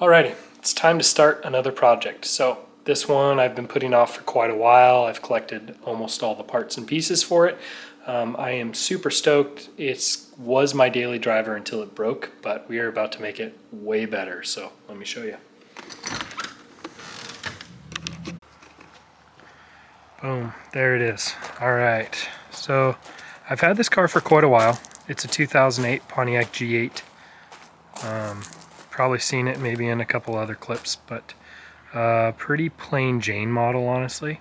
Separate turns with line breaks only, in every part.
Alrighty, it's time to start another project. So this one I've been putting off for quite a while. I've collected almost all the parts and pieces for it. I am super stoked. It was my daily driver until it broke, but we are about to make it way better. So let me show you. Boom, there it is. All right, so I've had this car for quite a while. It's a 2008 Pontiac G8. Probably seen it maybe in a couple other clips, but pretty plain Jane model, honestly.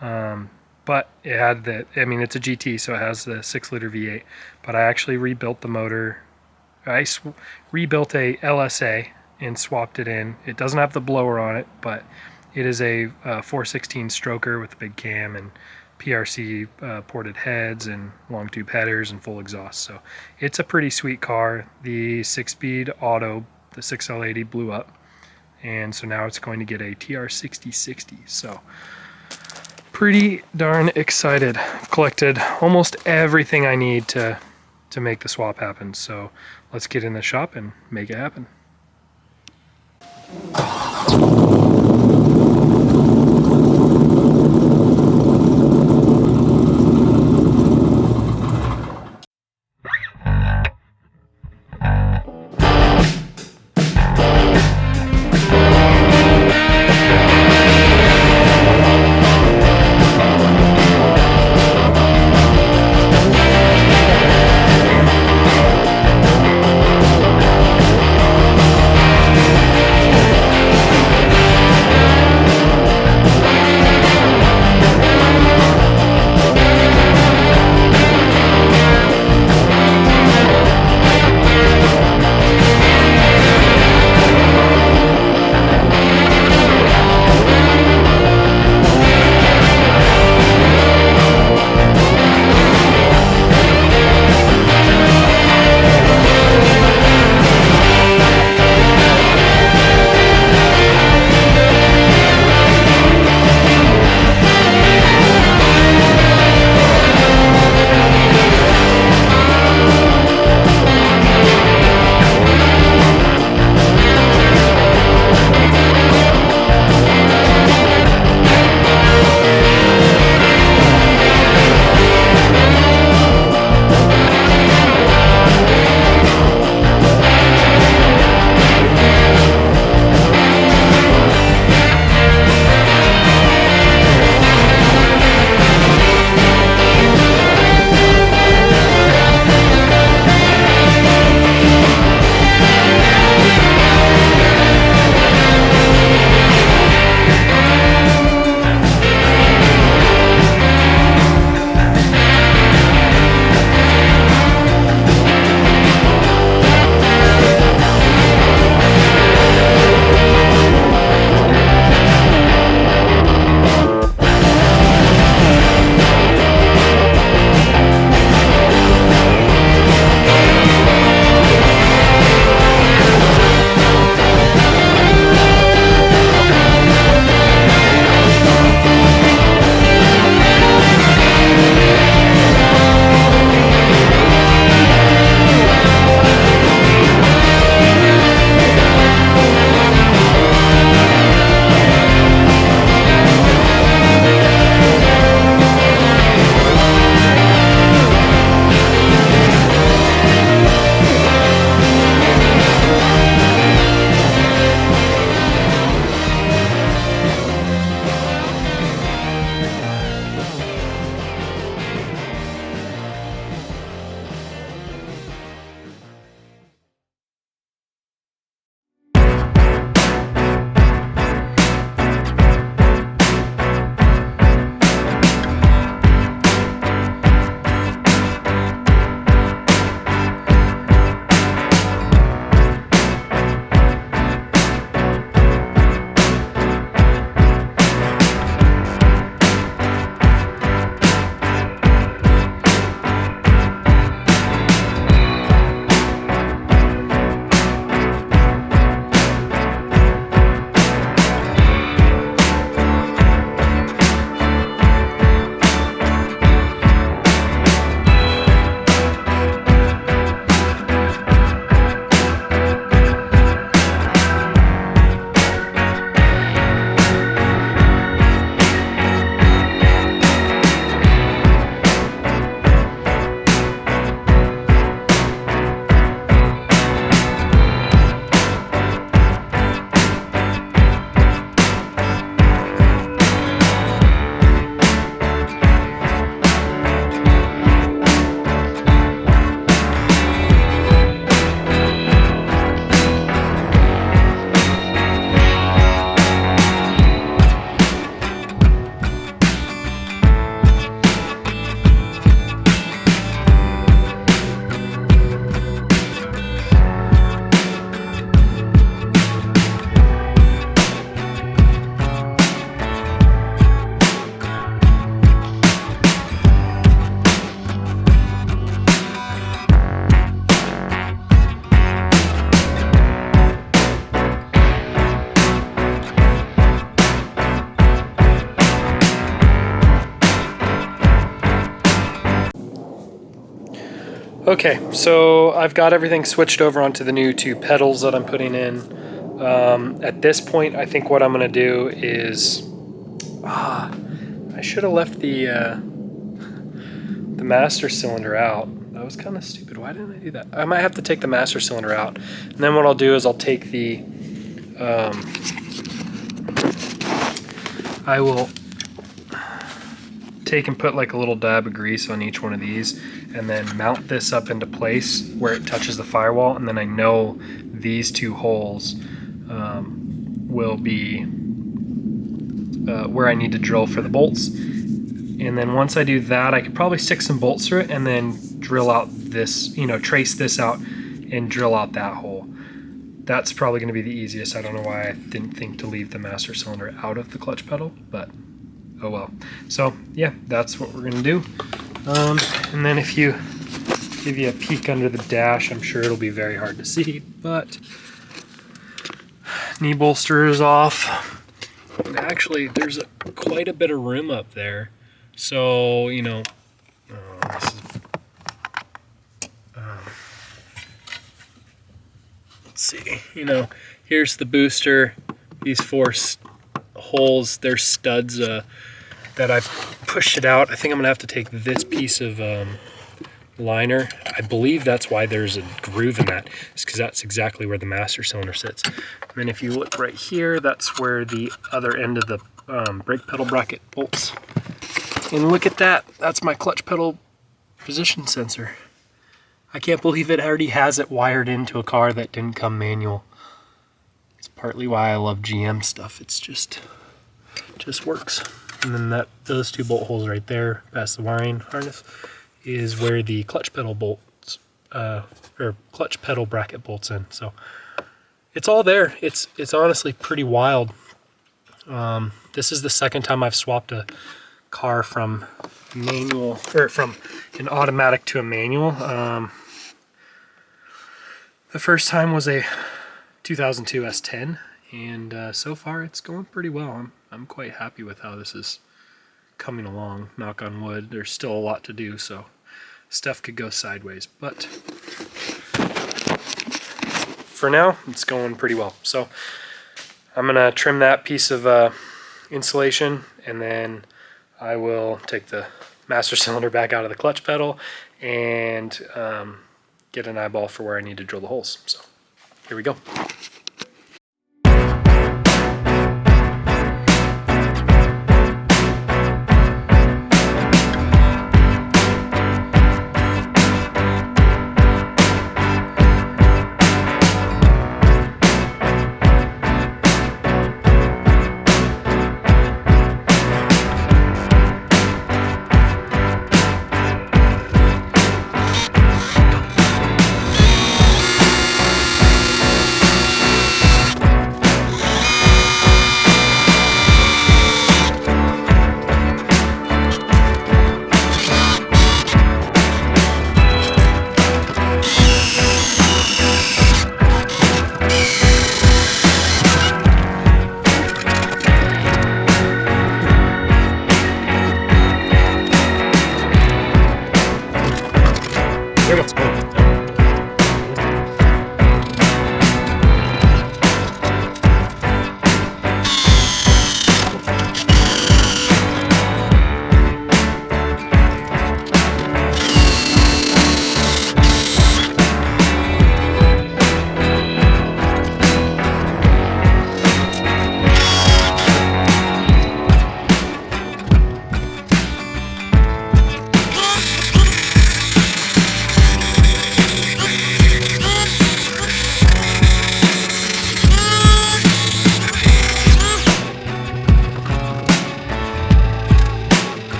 But it had it's a GT, so it has the 6-liter V8, but I actually rebuilt the motor. I rebuilt a LSA and swapped it in. It doesn't have the blower on it, but it is a 416 stroker with a big cam and PRC ported heads and long tube headers and full exhaust. So it's a pretty sweet car. The 6-speed auto, the 6L80, blew up, and so now it's going to get a TR6060. So pretty darn excited. I've collected almost everything I need to make the swap happen. So let's get in the shop and make it happen. Okay, so I've got everything switched over onto the new 2 pedals that I'm putting in. At this point, I think what I'm going to do is... I should have left the master cylinder out. That was kind of stupid. Why didn't I do that? I might have to take the master cylinder out. And then what I'll do is I'll take the... I will take and put like a little dab of grease on each one of these and then mount this up into place where it touches the firewall, and then I know these 2 holes will be where I need to drill for the bolts. And then once I do that, I could probably stick some bolts through it and then drill out this, you know, trace this out and drill out that hole. That's probably going to be the easiest. I don't know why I didn't think to leave the master cylinder out of the clutch pedal, but oh well. So yeah, that's what we're going to do. And then if you give you a peek under the dash, I'm sure it'll be very hard to see, but knee bolster is off. And actually, there's quite a bit of room up there. So, you know, this is, let's see, you know, here's the booster. These 4 holes, they're studs that I've pushed it out. I think I'm gonna have to take this piece of liner. I believe that's why there's a groove in that. It's because that's exactly where the master cylinder sits. And then if you look right here, that's where the other end of the brake pedal bracket bolts. And look at that. That's my clutch pedal position sensor. I can't believe it already has it wired into a car that didn't come manual. It's partly why I love GM stuff. It's just works. And then those 2 bolt holes right there, past the wiring harness, is where the clutch pedal bolts, or clutch pedal bracket bolts in. So it's all there. It's honestly pretty wild. This is the second time I've swapped a car from manual, or from an automatic to a manual. The first time was a 2002 S10, and so far it's going pretty well. I'm quite happy with how this is coming along, knock on wood. There's still a lot to do, so stuff could go sideways, but for now it's going pretty well. So I'm gonna trim that piece of insulation, and then I will take the master cylinder back out of the clutch pedal and get an eyeball for where I need to drill the holes. So here we go.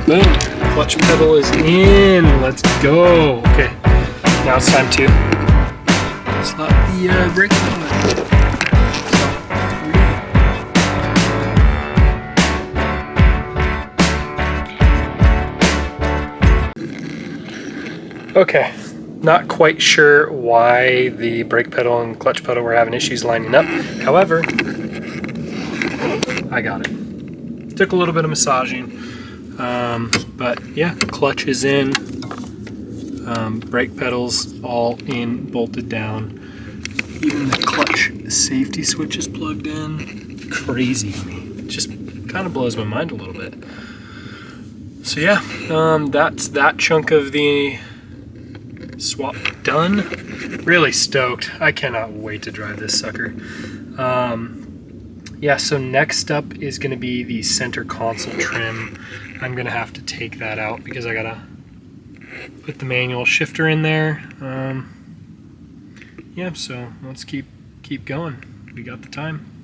Boom. Clutch pedal is in. Let's go. Okay. Now it's time to slot the brake pedal in. Okay. Not quite sure why the brake pedal and clutch pedal were having issues lining up. However, I got it. Took a little bit of massaging, but yeah, clutch is in, brake pedals all in, bolted down. Even the clutch safety switch is plugged in. Crazy to me. It just kind of blows my mind a little bit. So yeah, that's that chunk of the swap done. Really stoked. I cannot wait to drive this sucker. Yeah, so next up is going to be the center console trim. I'm going to have to take that out because I got to put the manual shifter in there. Yeah, so let's keep going. We got the time.